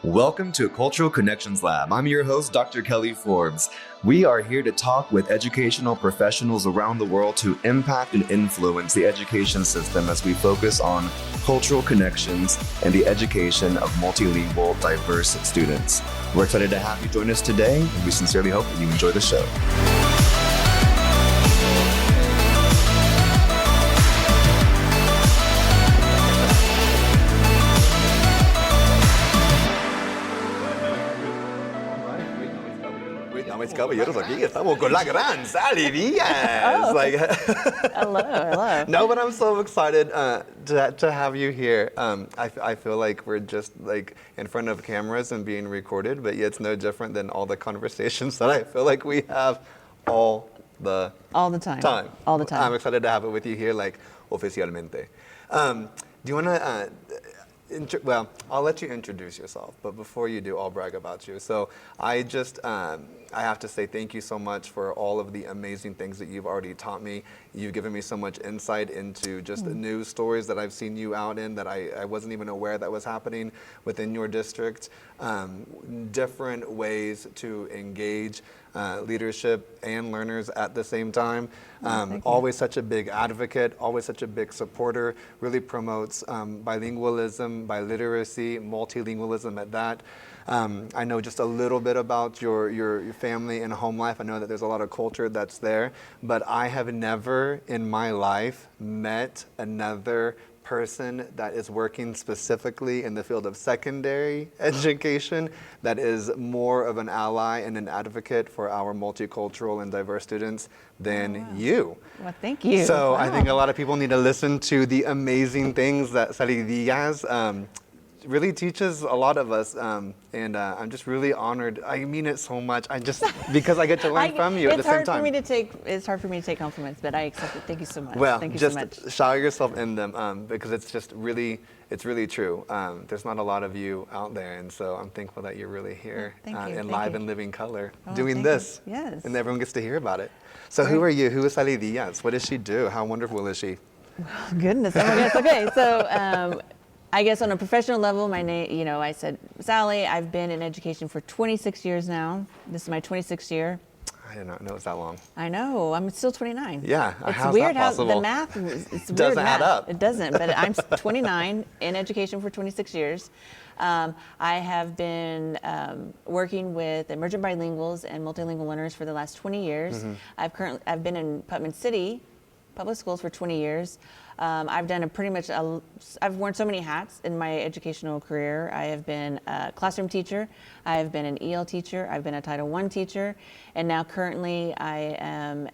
Welcome to Cultural Connections Lab. I'm your host, Dr. Kelly Forbes. We are here to talk with educational professionals around the world to impact and influence the education system as we focus on cultural connections and the education of multilingual, diverse students. We're excited to have you join us today, and we sincerely hope that you enjoy the show. Caballeros, aquí estamos con la gran Sally Díaz. Hello. No, but I'm so excited to have you here. I feel like we're just like in front of cameras and being recorded, but yet it's no different than all the conversations that I feel like we have all the time. I'm excited to have it with you here, like oficialmente. Do you want to? Well, I'll let you introduce yourself, but before you do, I'll brag about you. So I have to say thank you so much for all of the amazing things that you've already taught me. You've given me so much insight into just the news stories that I've seen you out in that I wasn't even aware that was happening within your district. Different ways to engage leadership and learners at the same time. Always such a big advocate, always such a big supporter, really promotes bilingualism, biliteracy, multilingualism at that. I know just a little bit about your family and home life. I know that there's a lot of culture that's there, but I have never in my life met another person that is working specifically in the field of secondary education that is more of an ally and an advocate for our multicultural and diverse students than you. Well, thank you. So I think a lot of people need to listen to the amazing things that Sally Díaz really teaches a lot of us, and I'm just really honored. I mean it so much. Because I get to learn from you at the same time. It's hard for me to take compliments, but I accept it. Thank you so much. Well, thank you just so much. shower yourself in them because it's just really, it's really true. There's not a lot of you out there, and so I'm thankful that you're really here in live and living color doing this. Yes. And everyone gets to hear about it. So who are you? Who is Sally Díaz? What does she do? How wonderful is she? Goodness. Oh my goodness. Okay. So I guess on a professional level, my name, I said Sally. I've been in education for 26 years now. This is my 26th year. I did not know it was that long. I know. I'm still 29. Yeah. It's how's weird that possible? how the math it's doesn't weird add math. up. It doesn't, but I'm 29 in education for 26 years. I have been working with emergent bilinguals and multilingual learners for the last 20 years. Mm-hmm. I've been in Putman City public schools for 20 years. I've done I've worn so many hats in my educational career. I have been a classroom teacher, I have been an EL teacher, I've been a Title I teacher, and now currently I am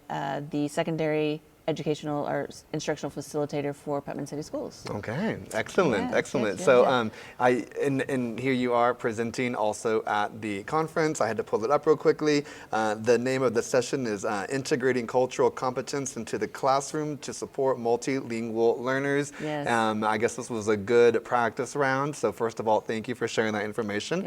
the secondary educational or instructional facilitator for Putman City Schools. Okay, excellent, Yes, excellent. yes, So yes. And here you are presenting also at the conference. I had to pull it up real quickly. The name of the session is Integrating Cultural Competence into the Classroom to Support Multilingual Learners. Yes. I guess this was a good practice round. So first of all, thank you for sharing that information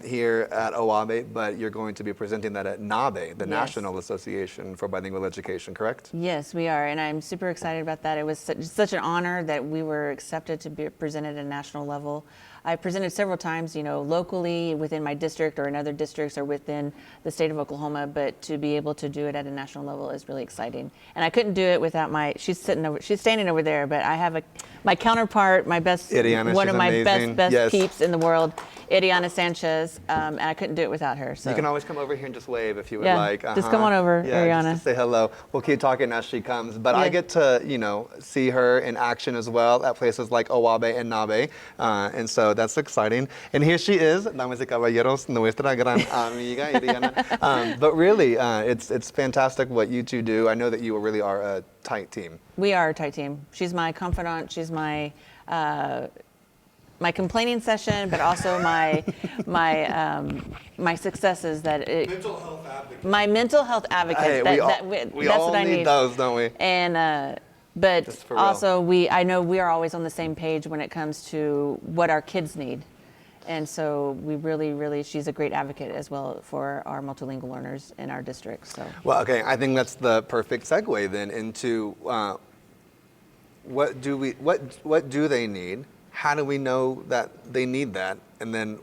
here at OABE, but you're going to be presenting that at NABE, the National Association for Bilingual Education, correct? Yes, we are, and I'm super excited about that. It was such an honor that we were accepted to be presented at a national level. I presented several times, locally within my district or in other districts or within the state of Oklahoma, but to be able to do it at a national level is really exciting. And I couldn't do it without she's standing over there, but I have my counterpart, my best, Iriana, one of my amazing. best peeps in the world, Iriana Sanchez, and I couldn't do it without her. So you can always come over here and just wave if you would like. Just come on over, Iriana. Just to say hello. We'll keep talking as she comes. But I get to, see her in action as well at places like OABE and NABE. And so that's exciting. And here she is, damas y caballeros, nuestra gran amiga, Iriana. But really, it's fantastic what you two do. I know that you really are a tight team. We are a tight team. She's my confidant. She's my complaining session, but also my successes. Mental health advocate. My mental health advocate. Hey, we that's all what I need those, don't we? And but also I know we are always on the same page when it comes to what our kids need. And so we really, she's a great advocate as well for our multilingual learners in our district. So. Well, okay, I think that's the perfect segue then into what do they need? how do we know that they need that? And then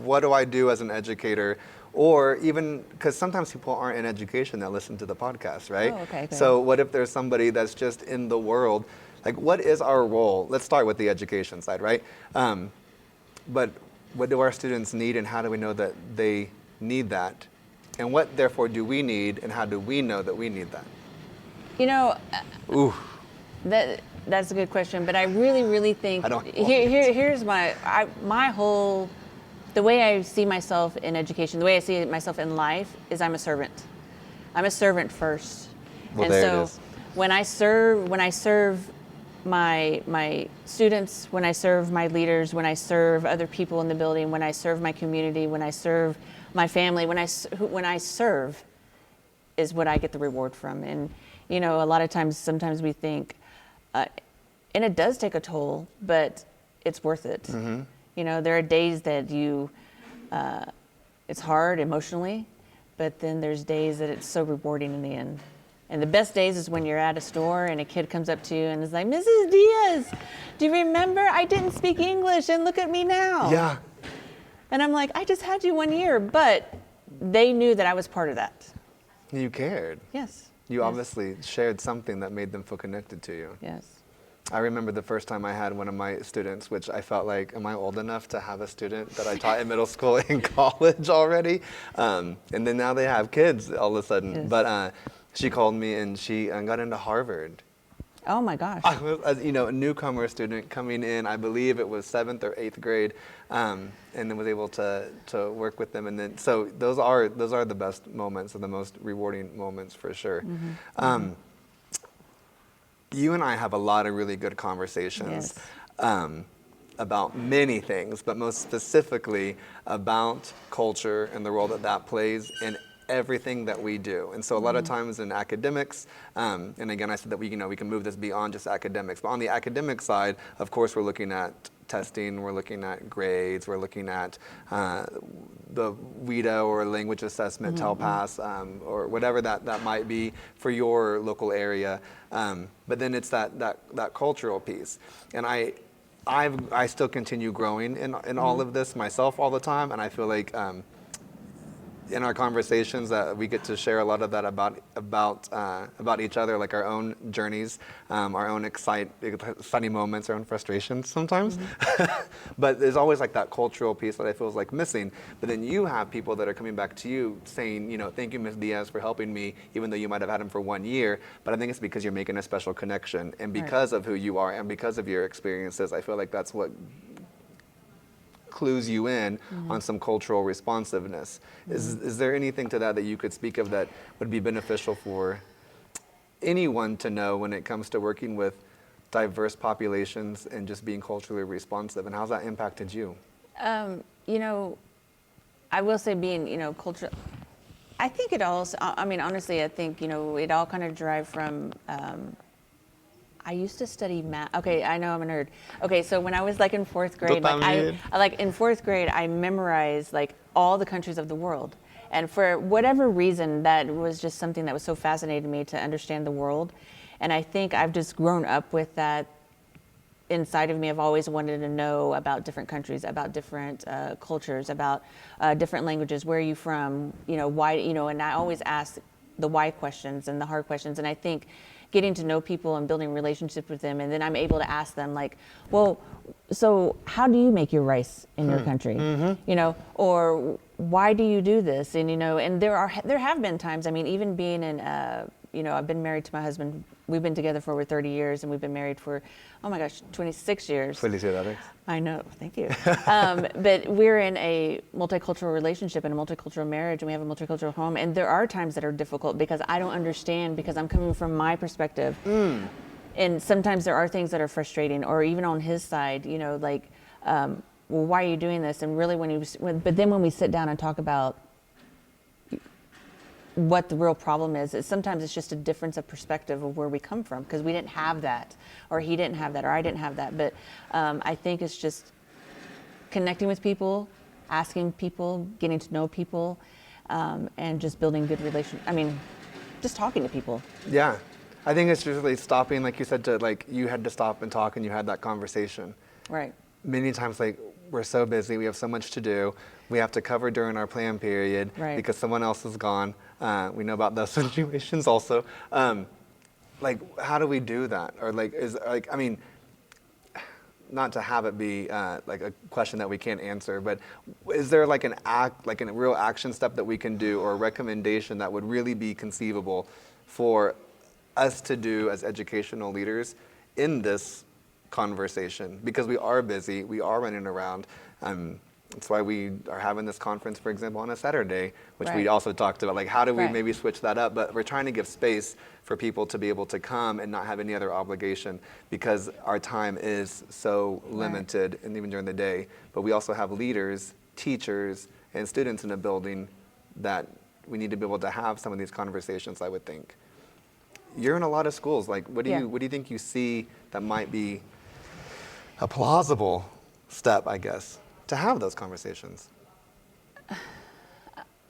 what do I do as an educator? Or even, because sometimes people aren't in education that listen to the podcast, right? Oh, okay, good. So what if there's somebody that's just in the world? Like, what is our role? Let's start with the education side, right? But what do our students need, and how do we know that they need that? And what, therefore, do we need, and how do we know that we need that? You know, Ooh, that's a good question, but I really think I don't want here's my whole, the way I see myself in education, the way I see myself in life is I'm a servant. I'm a servant first. Well, and there so it is. when I serve my students, when I serve my leaders, when I serve other people in the building, when I serve my community, when I serve my family, when I serve is what I get the reward from. And you know, a lot of times, sometimes we think, and it does take a toll, but it's worth it. Mm-hmm. You know, there are days that it's hard emotionally, but then there's days that it's so rewarding in the end. And the best days is when you're at a store and a kid comes up to you and is like, Mrs. Diaz, do you remember I didn't speak English and look at me now? Yeah. And I'm like, I just had you 1 year, but they knew that I was part of that. You cared. Yes. You Yes. obviously shared something that made them feel connected to you. Yes. I remember the first time I had one of my students, which I felt like, am I old enough to have a student that I taught in middle school and college already? And then now they have kids all of a sudden. Yes. But she called me and she got into Harvard. Oh my gosh. I was, you know, a newcomer student coming in, I believe it was 7th or 8th grade, and then was able to work with them. And then, so those are the best moments and the most rewarding moments for sure. Mm-hmm. You and I have a lot of really good conversations about many things, but most specifically about culture and the role that that plays in everything that we do. And so a lot of times in academics, and again, I said that we can move this beyond just academics, but on the academic side, of course, we're looking at testing, we're looking at grades, we're looking at the WIDA or language assessment, TELPAS, or whatever that might be for your local area. But then it's that cultural piece. And I still continue growing in all of this myself all the time, and I feel like in our conversations that we get to share a lot of that about each other, like our own journeys, our own exciting moments, our own frustrations sometimes. But there's always like that cultural piece that I feel is like missing. But then you have people that are coming back to you saying, you know, thank you, Ms. Diaz, for helping me, even though you might have had him for 1 year. But I think it's because you're making a special connection, and because of who you are and because of your experiences, I feel like that's what clues you in on some cultural responsiveness. Is there anything to that you could speak of that would be beneficial for anyone to know when it comes to working with diverse populations and just being culturally responsive, and how's that impacted you? You know, I will say being, you know, cultural, I think it also, I mean, honestly, I think, you know, it all kind of derived from, I used to study math. Okay, I know I'm a nerd. Okay, so when I was like in 4th grade, like in 4th grade, I memorized like all the countries of the world. And for whatever reason, that was just something that was so fascinating to me to understand the world. And I think I've just grown up with that inside of me. I've always wanted to know about different countries, about different cultures, about different languages. Where are you from? You know, why, you know, and I always ask the why questions and the hard questions. And I think getting to know people and building relationships with them, and then I'm able to ask them like, well, so how do you make your rice in your country? You know, or why do you do this? And you know, and there have been times, I mean, even being in you know, I've been married to my husband. We've been together for over 30 years, and we've been married for, oh my gosh, 26 years. Felicidades. I know, thank you. But we're in a multicultural relationship and a multicultural marriage, and we have a multicultural home. And there are times that are difficult because I don't understand, because I'm coming from my perspective. And sometimes there are things that are frustrating, or even on his side, you know, like, well, why are you doing this? And really but then when we sit down and talk about what the real problem is sometimes it's just a difference of perspective of where we come from, because we didn't have that, or he didn't have that, or I didn't have that. But I think it's just connecting with people, asking people, getting to know people, and just building good relations. I mean, just talking to people. Yeah, I think it's just really stopping, like you said, you had to stop and talk, and you had that conversation. Right. many times like we're so busy, we have so much to do, we have to cover during our plan period Right. because someone else is gone. We know about those situations also. Like, how do we do that? Or like, I mean, not to have it be like a question that we can't answer, but is there like an act, like a real action step that we can do, or a recommendation that would really be conceivable for us to do as educational leaders in this conversation? Because we are busy, we are running around. That's why we are having this conference, for example, on a Saturday, which we Right. also talked about, like how do we Right. maybe switch that up? But we're trying to give space for people to be able to come and not have any other obligation, because our time is so limited, and even during the day. But we also have leaders, teachers, and students in a building that we need to be able to have some of these conversations, I would think. You're in a lot of schools. Like, what do Yeah. you think you see that might be a plausible step, I guess, to have those conversations?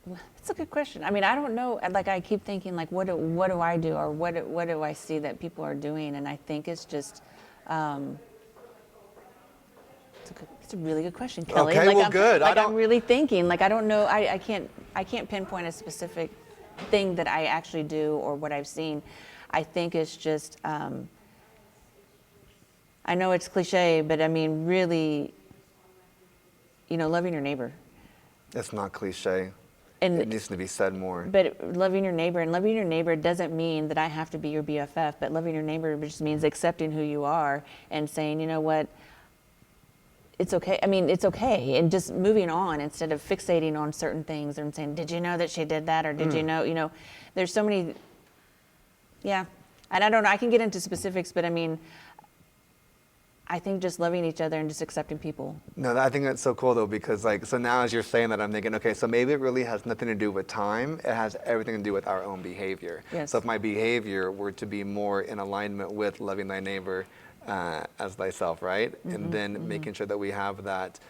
That's a good question. I mean, I don't know. Like, I keep thinking, like, what do I do, or what do I see that people are doing? And I think it's just, it's a really good question, Kelly. Okay, like, well, good. I'm really thinking. Like, I don't know. I can't pinpoint a specific thing that I actually do or what I've seen. I think it's just, I know it's cliche, but I mean, really, loving your neighbor. It's not cliche. And It needs to be said more. But loving your neighbor doesn't mean that I have to be your BFF, but loving your neighbor just means accepting who you are and saying, you know what, it's okay. I mean, it's okay. And just moving on instead of fixating on certain things and saying, did you know that she did that? Or did you know, there's so many, yeah. And I don't know, I can get into specifics, but I mean, I think just loving each other and just accepting people. No, I think that's so cool though, because like, so now as you're saying that, I'm thinking, okay, so maybe it really has nothing to do with time. It has everything to do with our own behavior. Yes. So if my behavior were to be more in alignment with loving thy neighbor as thyself, right? And then making sure that we have that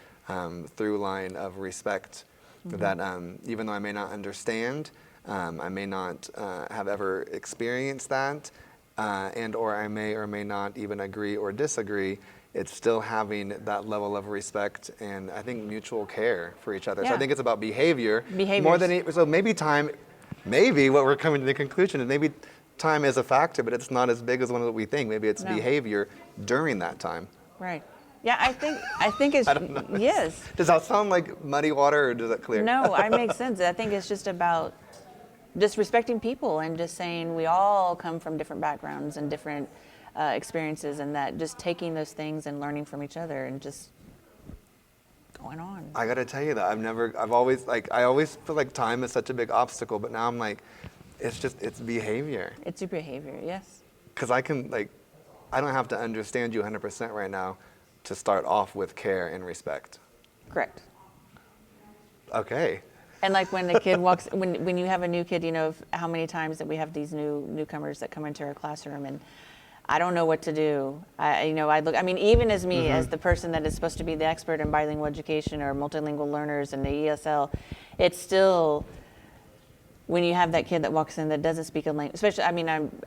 through line of respect, that even though I may not understand, I may not have ever experienced that, and or I may or may not even agree or disagree, it's still having that level of respect and I think mutual care for each other. So I Yeah. think it's about behavior more Behaviors. than so maybe time, maybe what we're coming to the conclusion is maybe time is a factor, but it's not as big as one that we think. Maybe it's No. behavior during that time. Right. Yeah, I think it's, I don't know. yes. Does that sound like muddy water or does that clear? No, I make sense. I think it's just about just respecting people and just saying we all come from different backgrounds and different experiences, and that just taking those things and learning from each other and just going on. I gotta tell you that I always feel like time is such a big obstacle, but now I'm like, it's behavior. It's your behavior, yes. Because I don't have to understand you 100% right now to start off with care and respect. Correct. Okay. And like when the kid walks, when you have a new kid, how many times that we have these newcomers that come into our classroom, and I don't know what to do. Even as me, as the person that is supposed to be the expert in bilingual education or multilingual learners and the ESL, it's still, when you have that kid that walks in that doesn't speak a language, especially,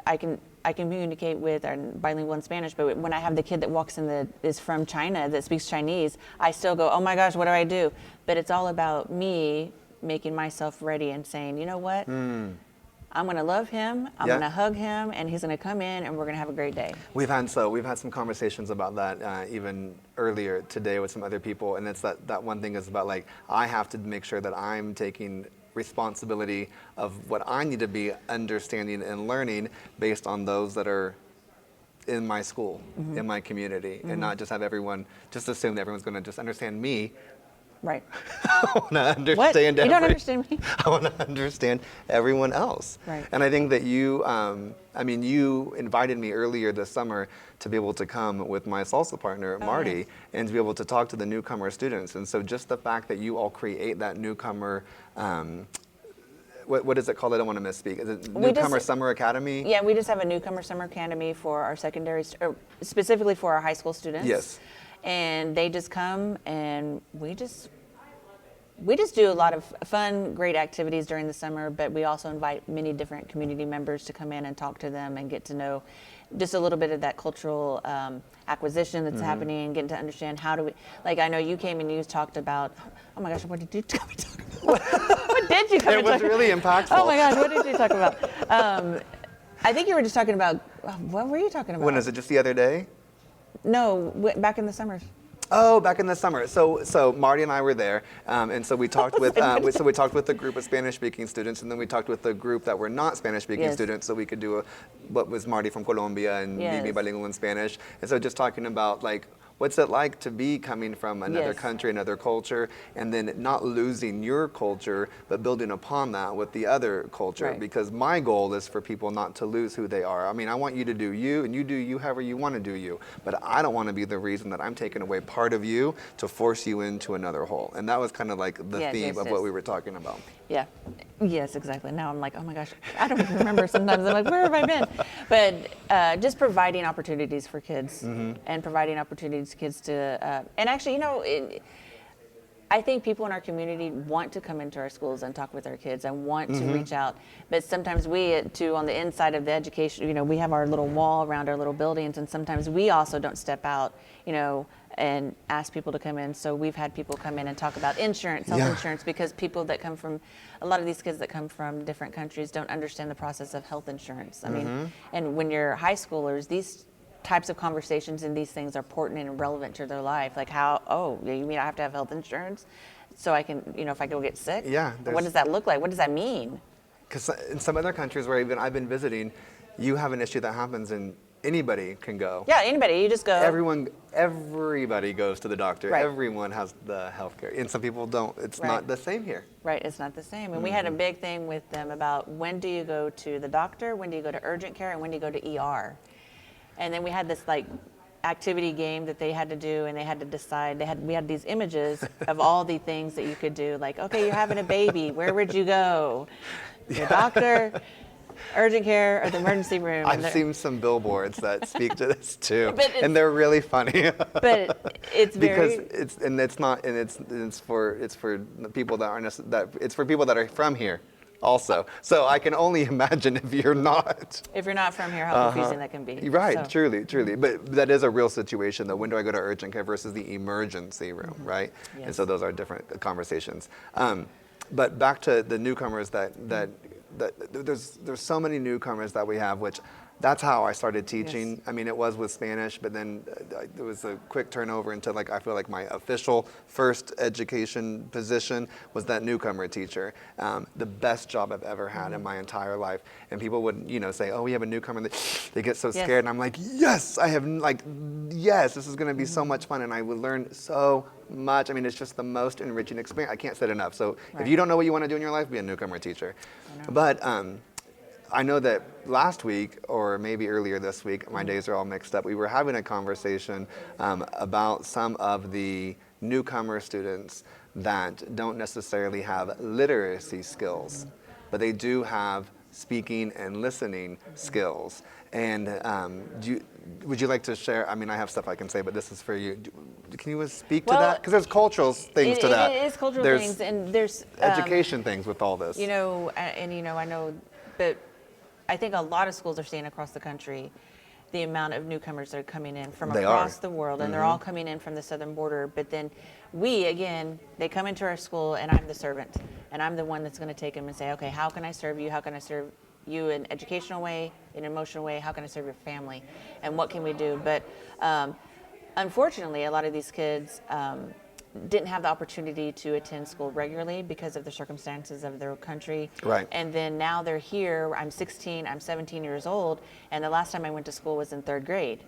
I can communicate with our bilingual in Spanish, but when I have the kid that walks in that is from China that speaks Chinese, I still go, oh my gosh, what do I do? But it's all about me making myself ready and saying, you know what? I'm going to love him, I'm Yeah. going to hug him, and he's going to come in and we're going to have a great day. We've had some conversations about that even earlier today with some other people, and it's that one thing is about like, I have to make sure that I'm taking responsibility of what I need to be understanding and learning based on those that are in my school, in my community, and not just have everyone just assume that everyone's going to just understand me. Right. I want to understand. What? You don't understand me? I want to understand everyone else. Right. And I think that you invited me earlier this summer to be able to come with my salsa partner, Marty, yes. and to be able to talk to the newcomer students. And so just the fact that you all create that newcomer, what is it called? I don't want to misspeak. Is it Newcomer Summer Academy? Yeah, we just have a newcomer summer academy for our or specifically for our high school students. Yes. And they just come and we just do a lot of fun, great activities during the summer, but we also invite many different community members to come in and talk to them and get to know just a little bit of that cultural acquisition that's happening, and getting to understand how do we, like I know you came and you talked about, oh my gosh, what did you come and talk about? What did you come and talk about? It was really impactful. Oh my gosh, what did you talk about? I think you were just talking about, what were you talking about? When is it, just the other day? No, back in the summers. Oh, back in the summer. So Marty and I were there, and so we talked with we talked with a group of Spanish-speaking students, and then we talked with a group that were not Spanish-speaking students, so we could do what was Marty from Colombia and me bilingual in Spanish, and so just talking about like, what's it like to be coming from another country, another culture, and then not losing your culture, but building upon that with the other culture? Right. Because my goal is for people not to lose who they are. I mean, I want you to do you, and you do you however you want to do you. But I don't want to be the reason that I'm taking away part of you to force you into another hole. And that was kind of like the theme of what we were talking about. Yeah. Yes, exactly. Now I'm like, oh my gosh, I don't even remember sometimes. I'm like, where have I been? But just providing opportunities for kids and providing opportunities for kids to, and actually, you know, I think people in our community want to come into our schools and talk with our kids and want to reach out. But sometimes we, too, on the inside of the education, you know, we have our little wall around our little buildings, and sometimes we also don't step out, you know, and ask people to come in. So we've had people come in and talk about insurance, health insurance, because people that come from, a lot of these kids that come from different countries don't understand the process of health insurance. I mean, and when you're high schoolers, these types of conversations and these things are important and relevant to their life. Like how, oh, you mean I have to have health insurance so I can, you know, if I go get sick? Yeah. What does that look like? What does that mean? Because in some other countries where even I've been visiting, you have an issue that happens and anybody can go. Yeah, anybody. You just go. Everybody goes to the doctor. Right. Everyone has the health care. And some people don't. It's not the same here. Right, it's not the same. And we had a big thing with them about when do you go to the doctor, when do you go to urgent care, and when do you go to ER? And then we had this like activity game that they had to do, and they had to decide. We had these images of all the things that you could do. Like, okay, you're having a baby. Where would you go? The doctor, urgent care, or the emergency room? I've seen some billboards that speak to this too, and they're really funny. But it's very because it's for people that aren't it's for people that are from here. Also, so I can only imagine if you're not from here, how confusing that can be. Right, So. truly. But that is a real situation, though. When do I go to urgent care versus the emergency room, right? Yes. And so those are different conversations. But back to the newcomers that there's so many newcomers that we have, which that's how I started teaching. Yes. I mean, it was with Spanish, but then there was a quick turnover into like, I feel like my official first education position was that newcomer teacher. The best job I've ever had in my entire life. And people would, you know, say, oh, we have a newcomer. They get so scared. And I'm like, yes, this is going to be so much fun. And I would learn so much. I mean, it's just the most enriching experience. I can't say it enough. So if you don't know what you want to do in your life, be a newcomer teacher. But I know that last week, or maybe earlier this week, my days are all mixed up, we were having a conversation about some of the newcomer students that don't necessarily have literacy skills, but they do have speaking and listening skills. And would you like to share? I mean, I have stuff I can say, but this is for you. Can you speak to that? Because there's cultural things to that. It is cultural things, and there's education things with all this. You know, and you know, I know, but I think a lot of schools are seeing across the country the amount of newcomers that are coming in from across the world, and they're all coming in from the southern border. But then they come into our school, and I'm the servant, and I'm the one that's going to take them and say, okay, how can I serve you? How can I serve you in an educational way, in an emotional way? How can I serve your family? And what can we do? But unfortunately, a lot of these kids didn't have the opportunity to attend school regularly because of the circumstances of their country. Right. And then now they're here. I'm 16, I'm 17 years old, and the last time I went to school was in third grade.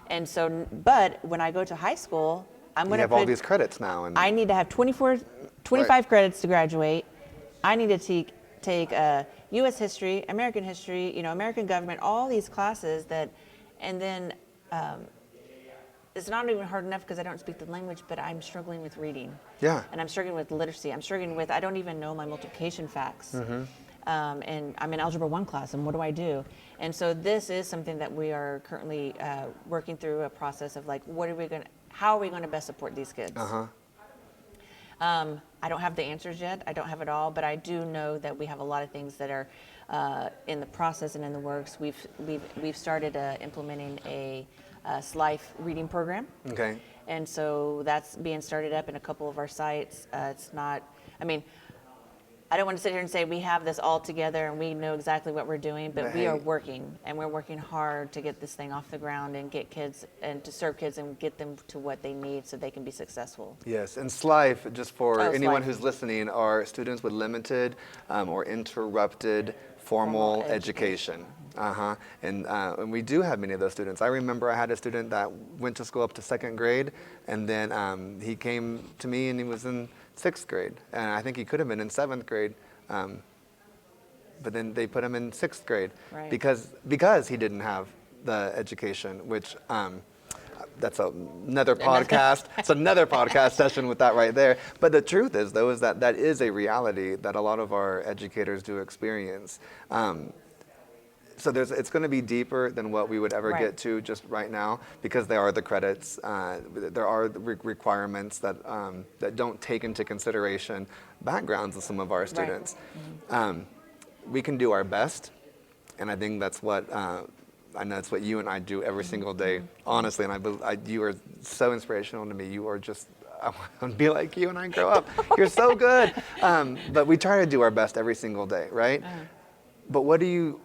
And so, but when I go to high school, I'm going to have all these credits now. And I need to have 25 credits to graduate. I need to take U.S. history, American history, you know, American government, all these classes and then it's not even hard enough because I don't speak the language, but I'm struggling with reading. Yeah. And I'm struggling with literacy. I'm struggling with, I don't even know my multiplication facts. And I'm in Algebra 1 class, and what do I do? And so this is something that we are currently working through a process of like, how are we going to best support these kids? I don't have the answers yet. I don't have it all, but I do know that we have a lot of things that are in the process and in the works. We've started implementing a SLIFE reading program. Okay. And so that's being started up in a couple of our sites. It's not, I mean, I don't want to sit here and say we have this all together and we know exactly what we're doing, but we are working, and we're working hard to get this thing off the ground and get kids and to serve kids and get them to what they need so they can be successful. Yes, and SLIFE, just for anyone SLIFE. who's listening, are students with limited or interrupted formal education. And we do have many of those students. I remember I had a student that went to school up to 2nd grade, and then he came to me and he was in 6th grade. And I think he could have been in 7th grade, but then they put him in 6th grade because he didn't have the education, which that's another podcast. It's another podcast session with that right there. But the truth is, though, is that is a reality that a lot of our educators do experience. So it's going to be deeper than what we would ever get to just right now, because there are the credits, there are the requirements that don't take into consideration backgrounds of some of our students. We can do our best, and I think that's what I know it's what you and I do every single day, honestly. And you are so inspirational to me. You are just, I want to be like you when I grow up. You're so good. But we try to do our best every single day, right? But what do you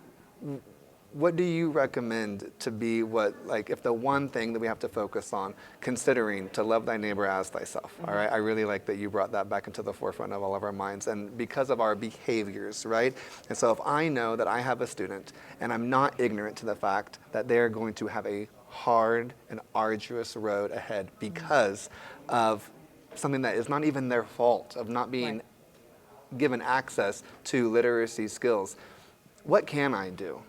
recommend to be if the one thing that we have to focus on, considering to love thy neighbor as thyself, all right? I really like that you brought that back into the forefront of all of our minds, and because of our behaviors, right? And so if I know that I have a student and I'm not ignorant to the fact that they're going to have a hard and arduous road ahead because of something that is not even their fault, of not being given access to literacy skills, what can I do?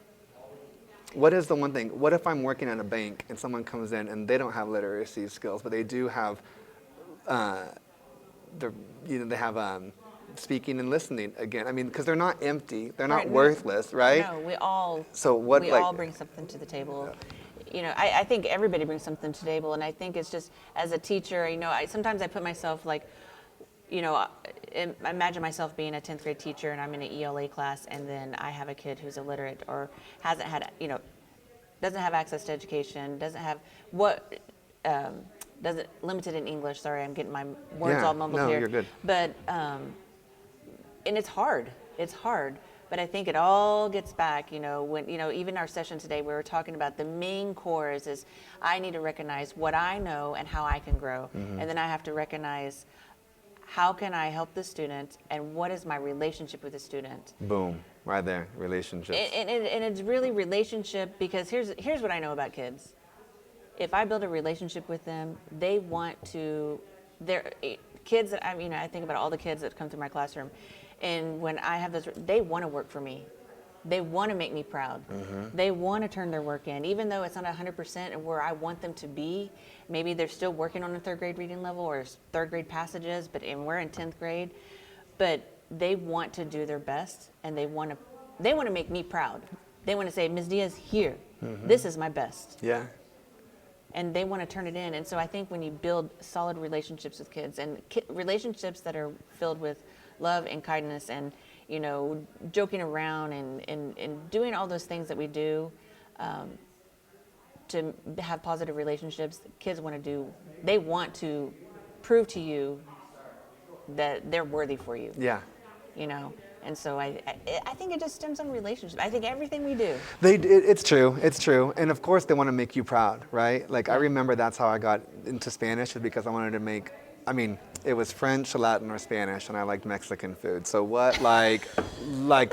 What is the one thing? What if I'm working at a bank and someone comes in and they don't have literacy skills, but they do have, they have speaking and listening again? I mean, because they're not empty, they're not worthless, right? No, we all. So what? We all bring something to the table. You know, I think everybody brings something to the table, and I think it's just as a teacher, sometimes I put myself I imagine myself being a 10th grade teacher and I'm in an ELA class, and then I have a kid who's illiterate or hasn't had, doesn't have access to education, doesn't have limited in English. Sorry, I'm getting my words all mumbled here. No, you're good. But, and it's hard. It's hard. But I think it all gets back, when, even our session today, we were talking about the main core is I need to recognize what I know and how I can grow. And then I have to recognize, how can I help the student, and what is my relationship with the student? Boom, right there, relationships. And it's really relationship, because here's what I know about kids. If I build a relationship with them, they want to, they're kids that I think about all the kids that come through my classroom, and when I have those, they want to work for me. They want to make me proud. They want to turn their work in, even though it's not 100% where I want them to be. Maybe they're still working on a 3rd grade reading level or 3rd grade passages, and we're in 10th grade. But they want to do their best, and they want to make me proud. They want to say, Ms. Díaz, here, this is my best. Yeah. And they want to turn it in. And so I think when you build solid relationships with kids, and relationships that are filled with love and kindness and joking around and doing all those things that we do to have positive relationships, kids want to do. They want to prove to you that they're worthy for you. Yeah. And so I think it just stems on relationships. I think everything we do. It's true. It's true. And of course they want to make you proud, right? I remember that's how I got into Spanish, is because I wanted to make, it was French, Latin, or Spanish, and I liked Mexican food. So what,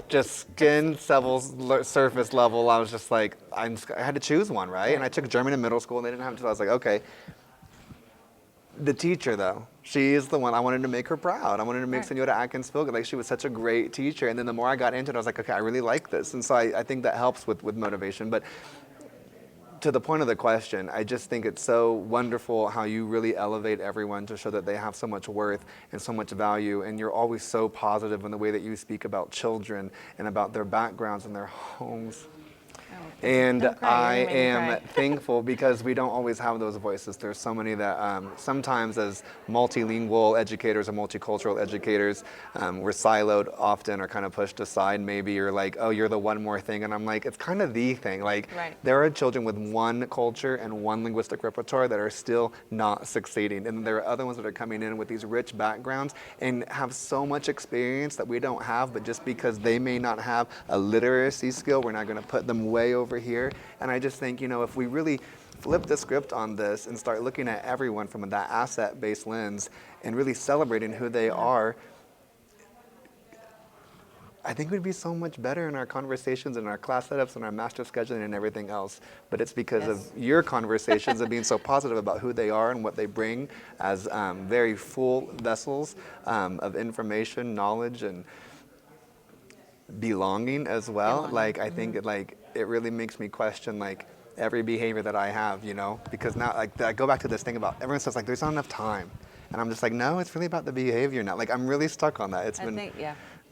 just skin surface level, I was just I had to choose one, right? And I took German in middle school, and they didn't have to. I was like, okay. The teacher, though, she is the one. I wanted to make her proud. I wanted to make Senora Atkins feel good. She was such a great teacher. And then the more I got into it, I was like, okay, I really like this. And so I think that helps with motivation. But to the point of the question, I just think it's so wonderful how you really elevate everyone to show that they have so much worth and so much value, and you're always so positive in the way that you speak about children and about their backgrounds and their homes. And Don't cry, I you're gonna make me am cry. thankful because we don't always have those voices. There's so many that sometimes as multilingual educators or multicultural educators, we're siloed often or kind of pushed aside. Maybe you're like, oh, you're the one more thing. And I'm like, it's kind of the thing. Like, Right. there are children with one culture and one linguistic repertoire that are still not succeeding. And there are other ones that are coming in with these rich backgrounds and have so much experience that we don't have, but just because they may not have a literacy skill, we're not going to put them way over here. And I just think, if we really flip the script on this and start looking at everyone from that asset-based lens and really celebrating who they are, I think we'd be so much better in our conversations and our class setups and our master scheduling and everything else. But it's because of your conversations and being so positive about who they are and what they bring as very full vessels of information, knowledge, and belonging as well. Like, I think it really makes me question every behavior that I have, because now I go back to this thing about everyone says there's not enough time. And I'm just like, no, it's really about the behavior now. I'm really stuck on that.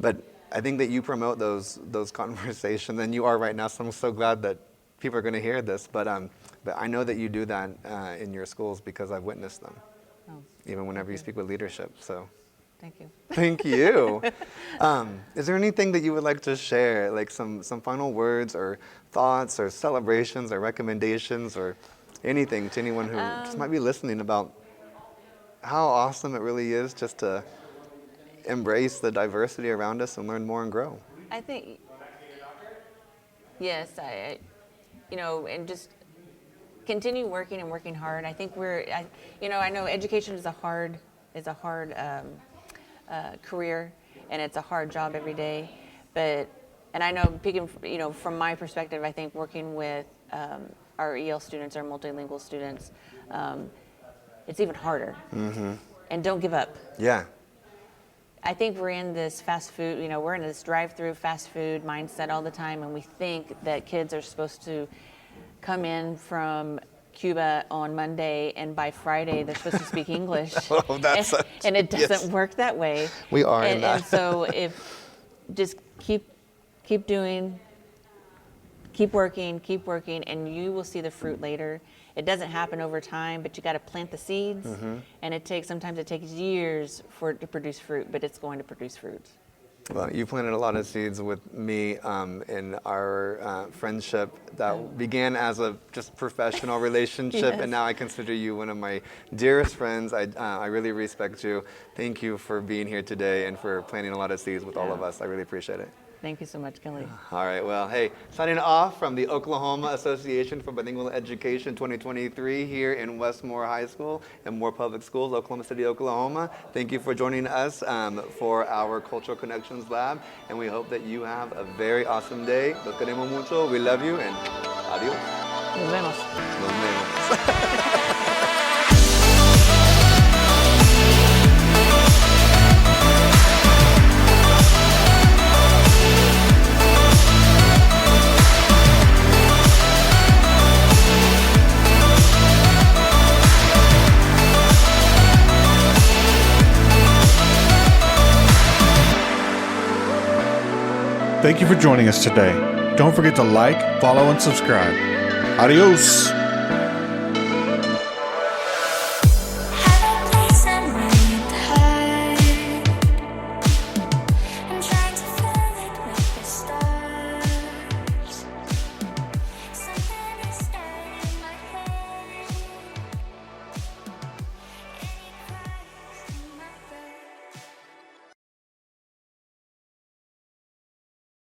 But I think that you promote those conversations, and you are right now. So I'm so glad that people are going to hear this. But I know that you do that in your schools because I've witnessed them, even whenever you speak with leadership. So Thank you. thank you. Is there anything that you would like to share, like some final words or thoughts or celebrations or recommendations or anything to anyone who just might be listening about how awesome it really is just to embrace the diversity around us and learn more and grow? I think, yes, and just continue working and working hard. I think I know education is a hard career, and it's a hard job every day. And I know, from my perspective, I think working with our EL students, our multilingual students, it's even harder. Mm-hmm. And don't give up. Yeah. I think we're in this fast food, we're in this drive-through fast food mindset all the time, and we think that kids are supposed to come in from Cuba on Monday, and by Friday they're supposed to speak English. Oh, that's and it doesn't yes. work that way. We are in that. And so if just keep doing, keep working, and you will see the fruit later. It doesn't happen over time, but you got to plant the seeds, and sometimes it takes years for it to produce fruit, but it's going to produce fruit. Well, you planted a lot of seeds with me in our friendship that began as a just professional relationship, Yes. and now I consider you one of my dearest friends. I really respect you. Thank you for being here today and for planting a lot of seeds with all of us. I really appreciate it. Thank you so much, Kelly. All right, well, hey, signing off from the Oklahoma Association for Bilingual Education 2023 here in Westmore High School and Moore Public Schools, Oklahoma City, Oklahoma. Thank you for joining us for our Cultural Connections Lab, and we hope that you have a very awesome day. Los queremos mucho, we love you, and adios. Nos vemos. Nos vemos. Thank you for joining us today. Don't forget to like, follow, and subscribe. Adios.